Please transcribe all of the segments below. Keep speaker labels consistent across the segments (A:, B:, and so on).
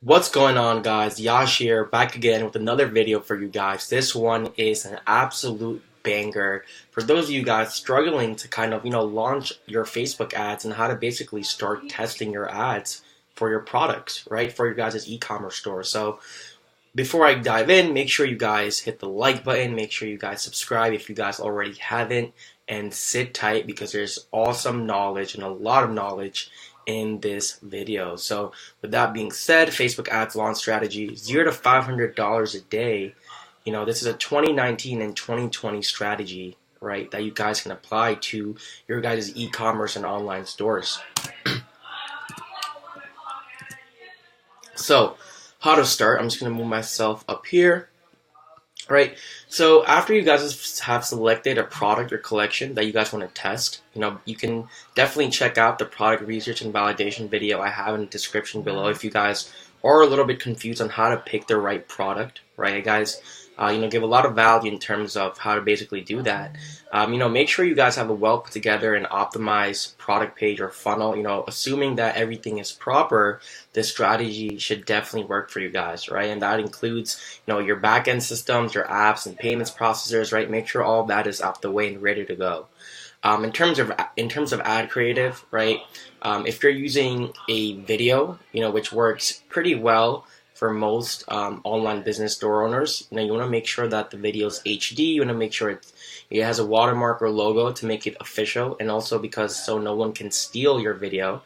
A: What's going on, guys? Yash here, back again with another video for you guys. This one is an absolute banger for those of you guys struggling to launch your Facebook ads and how to basically start testing your ads for your products, right? For your guys' e-commerce store. So before I dive in, make sure you guys hit the like button, make sure you guys subscribe if you guys already haven't, and sit tight because there's awesome knowledge and a lot of knowledge in this video. So with that being said, Facebook ads launch strategy, $0 to $500 a day. This is a 2019 and 2020 strategy, right, that you guys can apply to your guys' e-commerce and online stores. So how to start, I'm just going to move myself up here. Right, so after you guys have selected a product or collection that you guys want to test, you can definitely check out the product research and validation video I have in the description below if you guys are a little bit confused on how to pick the right product, right, guys? Give a lot of value in terms of how to basically do that. Make sure you guys have a well put together and optimized product page or funnel. Assuming that everything is proper, this strategy should definitely work for you guys, right? And that includes, your back-end systems, your apps and payments processors, right? Make sure all that is out the way and ready to go. In terms of ad creative, right? If you're using a video, which works pretty well for most online business store owners, you want to make sure that the video is HD. You want to make sure it has a watermark or logo to make it official, and also because so no one can steal your video.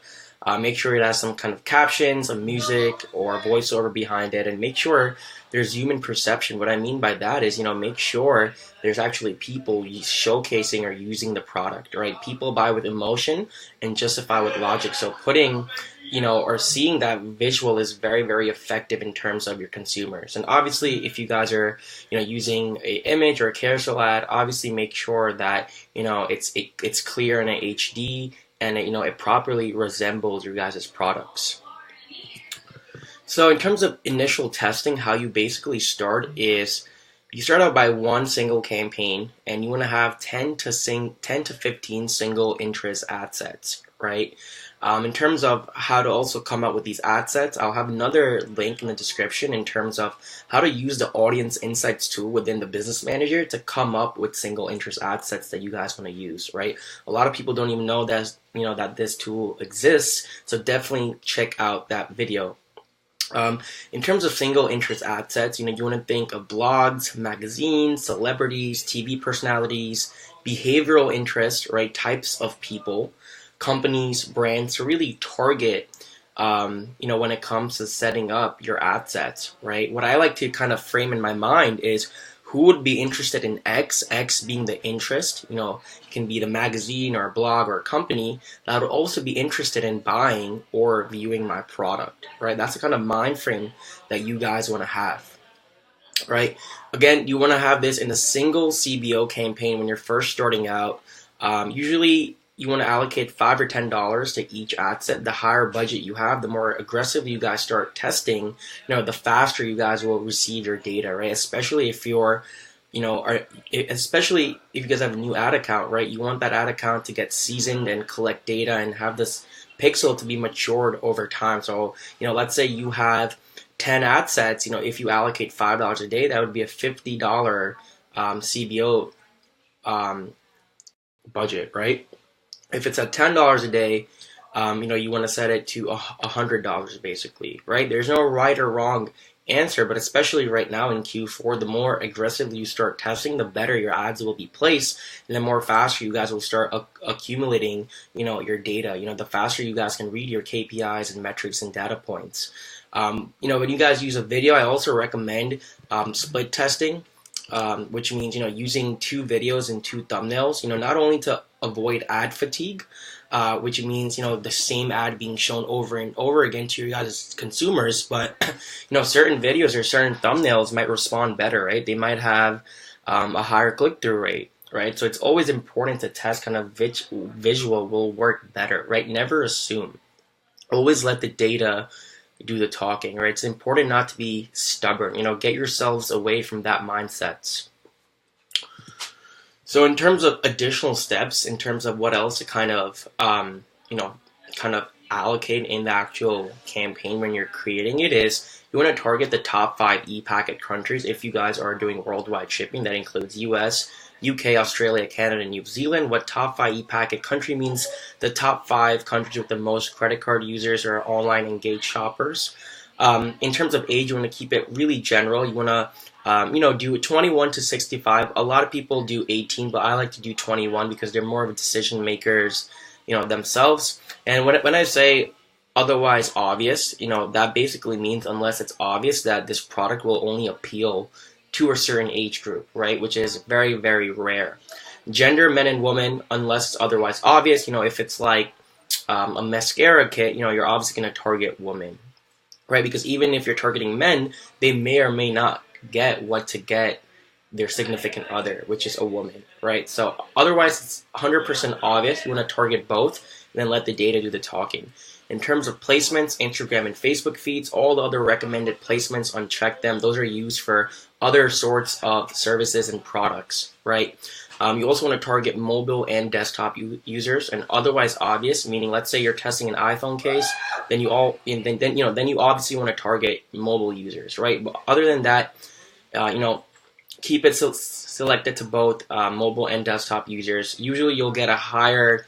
A: Make sure it has some kind of captions, some music, or voiceover behind it, and make sure there's human perception. What I mean by that is, make sure there's actually people showcasing or using the product, right? People buy with emotion and justify with logic. So putting, or seeing that visual is very, very effective in terms of your consumers. And obviously, if you guys are, using an image or a carousel ad, obviously make sure that, it's clear in an HD and it properly resembles your guys' products. So in terms of initial testing, how you basically start is you start out by one single campaign, and you want to have 10 to 15 single interest ad sets, right? In terms of how to also come up with these ad sets, I'll have another link in the description in terms of how to use the audience insights tool within the business manager to come up with single interest ad sets that you guys want to use, right? A lot of people don't even know that, that this tool exists, so definitely check out that video. In terms of single interest ad sets, you want to think of blogs, magazines, celebrities, TV personalities, behavioral interest, right? Types of people, companies, brands to really target, when it comes to setting up your ad sets, right? What I like to kind of frame in my mind is who would be interested in X being the interest, it can be the magazine or a blog or a company that would also be interested in buying or viewing my product, right? That's the kind of mind frame that you guys want to have, right? Again, you want to have this in a single CBO campaign when you're first starting out. Usually, you want to allocate $5 or $10 to each ad set. The higher budget you have, the more aggressively you guys start testing, the faster you guys will receive your data, right? Especially if you're, especially if you guys have a new ad account, right? You want that ad account to get seasoned and collect data and have this pixel to be matured over time. So, let's say you have 10 ad sets, if you allocate $5 a day, that would be a $50 CBO budget, right? If it's at $10 a day, you want to set it to $100 basically, right? There's no right or wrong answer, but especially right now in Q4, the more aggressively you start testing, the better your ads will be placed, and the more faster you guys will start accumulating, your data. The faster you guys can read your KPIs and metrics and data points. When you guys use a video, I also recommend split testing. Which means, using 2 videos and 2 thumbnails, not only to avoid ad fatigue, which means, the same ad being shown over and over again to your guys' consumers, but, certain videos or certain thumbnails might respond better, right? They might have a higher click-through rate, right? So it's always important to test kind of which visual will work better, right? Never assume. Always let the data do the talking, right? It's important not to be stubborn, get yourselves away from that mindset. So in terms of additional steps, in terms of what else to kind of allocate in the actual campaign when you're creating it is you want to target the top 5 e-packet countries if you guys are doing worldwide shipping. That includes US, UK, Australia, Canada, and New Zealand. What top 5 e-packet country means the top 5 countries with the most credit card users or online engaged shoppers. In terms of age, you want to keep it really general. You want to do 21 to 65. A lot of people do 18, but I like to do 21 because they're more of a decision makers, themselves. And when I say otherwise obvious, that basically means unless it's obvious that this product will only appeal to a certain age group, right? Which is very, very rare. Gender, men and women, unless it's otherwise obvious. If it's like a mascara kit, you're obviously going to target women, right? Because even if you're targeting men, they may or may not get what to get their significant other, which is a woman, right? So otherwise, it's 100% obvious. You want to target both, and then let the data do the talking. In terms of placements, Instagram and Facebook feeds, all the other recommended placements, uncheck them. Those are used for other sorts of services and products, right? You also want to target mobile and desktop users, and otherwise obvious, meaning let's say you're testing an iPhone case, then you obviously want to target mobile users, right? But other than that, keep it selected to both mobile and desktop users. Usually you'll get a higher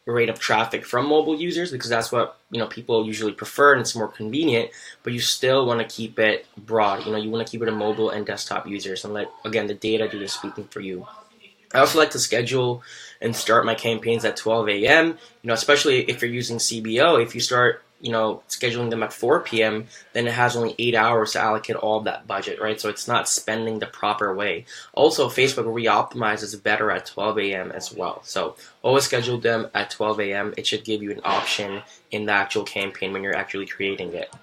A: rate of traffic from mobile users because that's what people usually prefer and it's more convenient, but you still want to keep it broad. You want to keep it a mobile and desktop users and let, again, the data do the speaking for you. I also like to schedule and start my campaigns at 12 a.m. Especially if you're using CBO. If you start scheduling them at 4 p.m., then it has only 8 hours to allocate all of that budget, right? So it's not spending the proper way. Also, Facebook re-optimizes better at 12 a.m. as well. So always schedule them at 12 a.m. It should give you an option in the actual campaign when you're actually creating it.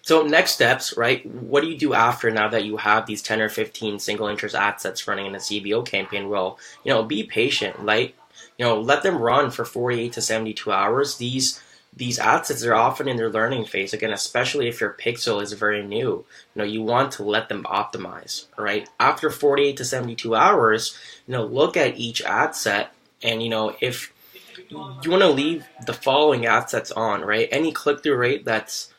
A: So next steps, right? What do you do after now that you have these 10 or 15 single interest ad sets running in a CBO campaign? Well, be patient, right? Let them run for 48 to 72 hours. These ad sets are often in their learning phase. Again, especially if your pixel is very new, you want to let them optimize, right? After 48 to 72 hours, look at each ad set and, if you want to leave the following ad sets on, right? Any click-through rate that's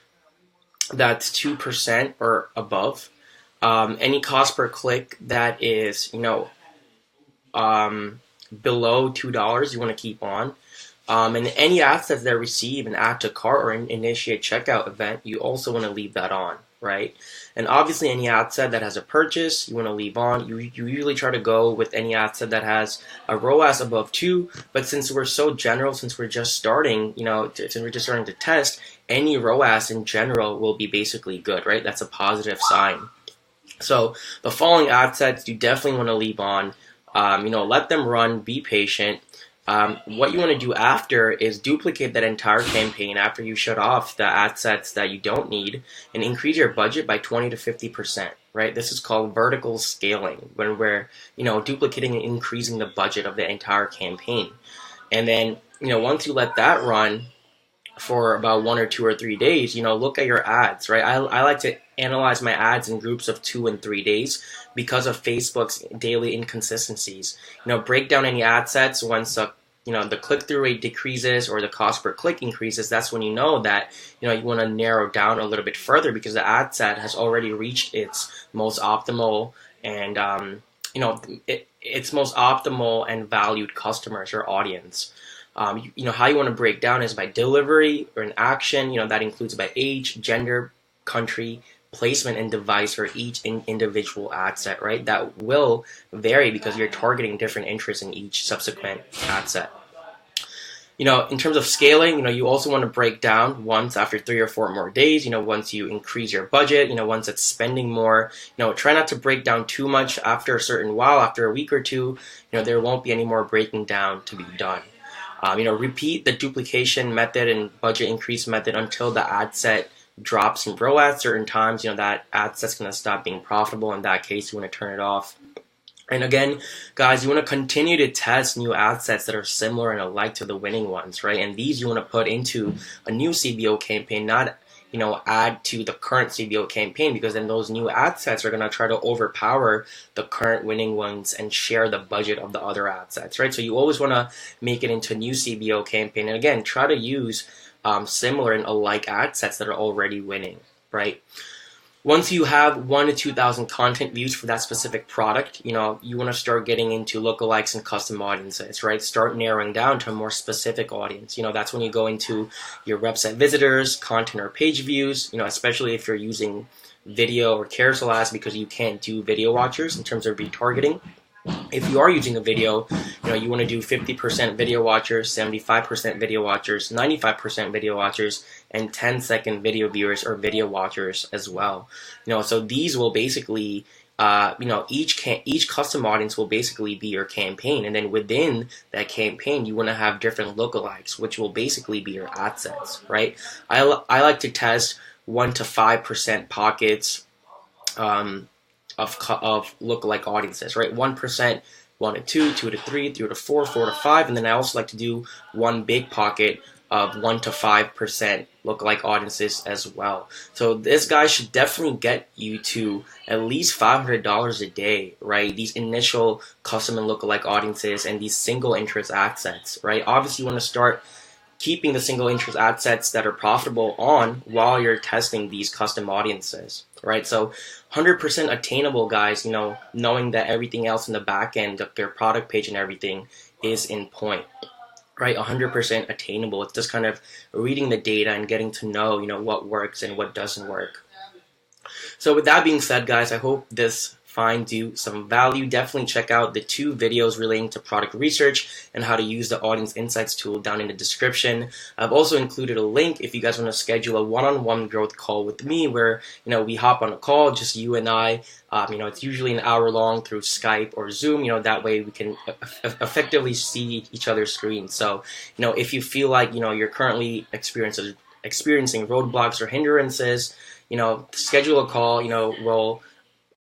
A: 2% or above, any cost per click that is, below $2, you want to keep on. And any assets that receive an add to cart or initiate checkout event, you also want to leave that on, right? And obviously any ad set that has a purchase, you want to leave on. You usually try to go with any ad set that has a ROAS above 2, but since we're so general, since we're just starting, since we're just starting to test, any ROAS in general will be basically good, right? That's a positive sign. So the following ad sets you definitely want to leave on. Let them run, be patient. What you want to do after is duplicate that entire campaign after you shut off the ad sets that you don't need and increase your budget by 20 to 50%, right? This is called vertical scaling when we're, duplicating and increasing the budget of the entire campaign. And then, once you let that run for about 1 or 2 or 3 days, look at your ads, right? I like to analyze my ads in groups of 2 and 3 days because of Facebook's daily inconsistencies. Break down any ad sets once the click-through rate decreases or the cost per click increases. That's when you know that you want to narrow down a little bit further because the ad set has already reached its most optimal and its most optimal and valued customers or audience. How you want to break down is by delivery or an action. That includes by age, gender, country, placement, and device for each individual ad set, right? That will vary because you're targeting different interests in each subsequent ad set. In terms of scaling, you also want to break down once after 3 or 4 more days, once you increase your budget, once it's spending more, try not to break down too much after a certain while, after a week or two, there won't be any more breaking down to be done. Repeat the duplication method and budget increase method until the ad set drops in ROAS. At certain times, that ad set's going to stop being profitable. In that case, you want to turn it off. And again, guys, you want to continue to test new ad sets that are similar and alike to the winning ones, right? And these you want to put into a new CBO campaign, not add to the current CBO campaign, because then those new ad sets are going to try to overpower the current winning ones and share the budget of the other ad sets, right? So you always want to make it into a new CBO campaign, and again, try to use similar and alike ad sets that are already winning, right? Once you have 1,000 to 2,000 content views for that specific product, you want to start getting into lookalikes and custom audiences, right? Start narrowing down to a more specific audience. That's when you go into your website visitors, content or page views, especially if you're using video or carousel ads, because you can't do video watchers in terms of retargeting. If you are using a video, you want to do 50% video watchers, 75% video watchers, 95% video watchers, and 10-second video viewers or video watchers as well. So these will basically, each custom audience will basically be your campaign, and then within that campaign, you want to have different lookalikes, which will basically be your ad sets, right? I like to test 1 to 5% pockets. Of lookalike audiences, right? 1%, 1 to 2, 2 to 3, 3 to 4, 4 to 5, and then I also like to do one big pocket of 1 to 5% lookalike audiences as well. So this guy should definitely get you to at least $500 a day, right? These initial custom and lookalike audiences and these single interest ad sets, right? Obviously, you want to start keeping the single interest ad sets that are profitable on while you're testing these custom audiences, right? So 100% attainable, guys, knowing that everything else in the back end, their product page and everything is in point, right? 100% attainable. It's just kind of reading the data and getting to know, what works and what doesn't work. So with that being said, guys, I hope this finds you some value. Definitely check out the 2 videos relating to product research and how to use the audience insights tool down in the description. I've also included a link if you guys want to schedule a one-on-one growth call with me, where we hop on a call, just you and I. It's usually an hour long through Skype or Zoom. That way we can effectively see each other's screens. So if you feel like you're currently experiencing roadblocks or hindrances, schedule a call. We'll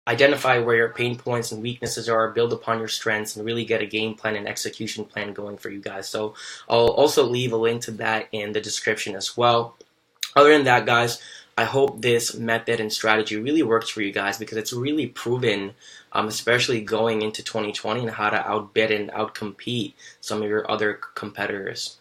A: identify where your pain points and weaknesses are, build upon your strengths, and really get a game plan and execution plan going for you guys. So I'll also leave a link to that in the description as well. Other than that, guys, I hope this method and strategy really works for you guys, because it's really proven, especially going into 2020, and how to outbid and outcompete some of your other competitors.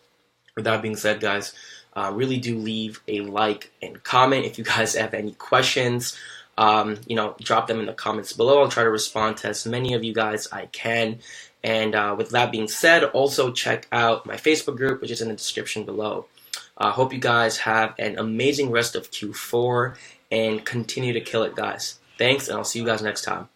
A: With that being said, guys, really do leave a like and comment if you guys have any questions. Drop them in the comments below. I'll try to respond to as many of you guys I can. And with that being said, also check out my Facebook group, which is in the description below. Hope you guys have an amazing rest of Q4 and continue to kill it, guys. Thanks, and I'll see you guys next time.